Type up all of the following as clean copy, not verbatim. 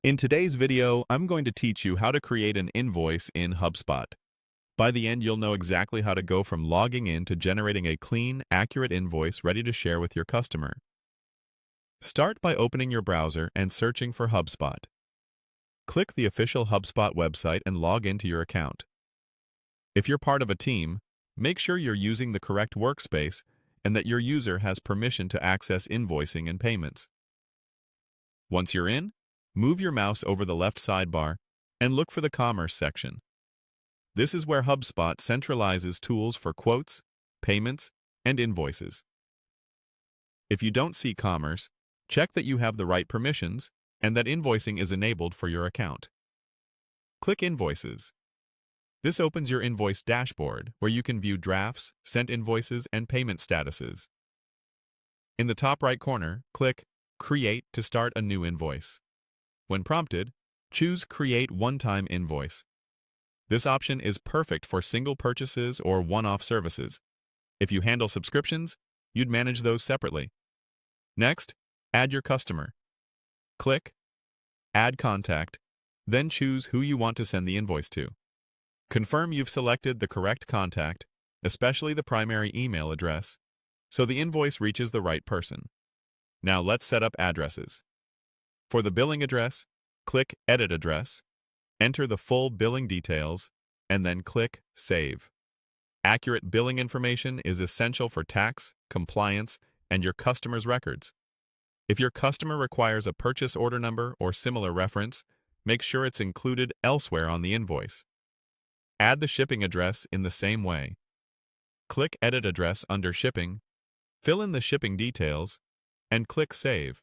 In today's video, I'm going to teach you how to create an invoice in HubSpot. By the end, you'll know exactly how to go from logging in to generating a clean, accurate invoice ready to share with your customer. Start by opening your browser and searching for HubSpot. Click the official HubSpot website and log into your account. If you're part of a team, make sure you're using the correct workspace and that your user has permission to access invoicing and payments. Once you're in, move your mouse over the left sidebar and look for the Commerce section. This is where HubSpot centralizes tools for quotes, payments, and invoices. If you don't see Commerce, check that you have the right permissions and that invoicing is enabled for your account. Click Invoices. This opens your Invoice dashboard where you can view drafts, sent invoices, and payment statuses. In the top right corner, click Create to start a new invoice. When prompted, choose Create One-Time Invoice. This option is perfect for single purchases or one-off services. If you handle subscriptions, you'd manage those separately. Next, add your customer. Click Add Contact, then choose who you want to send the invoice to. Confirm you've selected the correct contact, especially the primary email address, so the invoice reaches the right person. Now let's set up addresses. For the billing address, click Edit Address, enter the full billing details, and then click Save. Accurate billing information is essential for tax, compliance, and your customer's records. If your customer requires a purchase order number or similar reference, make sure it's included elsewhere on the invoice. Add the shipping address in the same way. Click Edit Address under Shipping, fill in the shipping details, and click Save.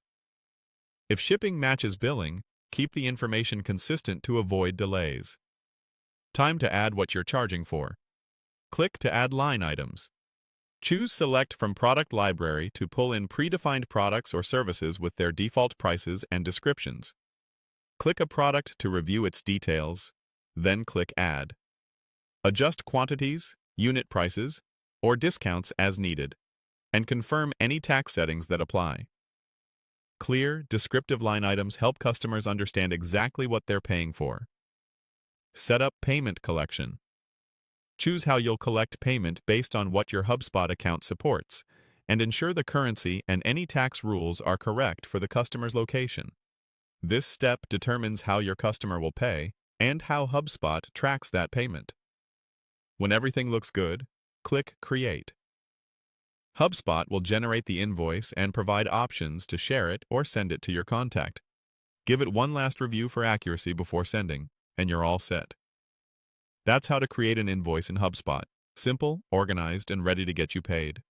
If shipping matches billing, keep the information consistent to avoid delays. Time to add what you're charging for. Click to add line items. Choose Select from Product Library to pull in predefined products or services with their default prices and descriptions. Click a product to review its details, then click Add. Adjust quantities, unit prices, or discounts as needed, and confirm any tax settings that apply. Clear, descriptive line items help customers understand exactly what they're paying for. Set up payment collection. Choose how you'll collect payment based on what your HubSpot account supports, and ensure the currency and any tax rules are correct for the customer's location. This step determines how your customer will pay and how HubSpot tracks that payment. When everything looks good, click Create. HubSpot will generate the invoice and provide options to share it or send it to your contact. Give it one last review for accuracy before sending, and you're all set. That's how to create an invoice in HubSpot. Simple, organized, and ready to get you paid.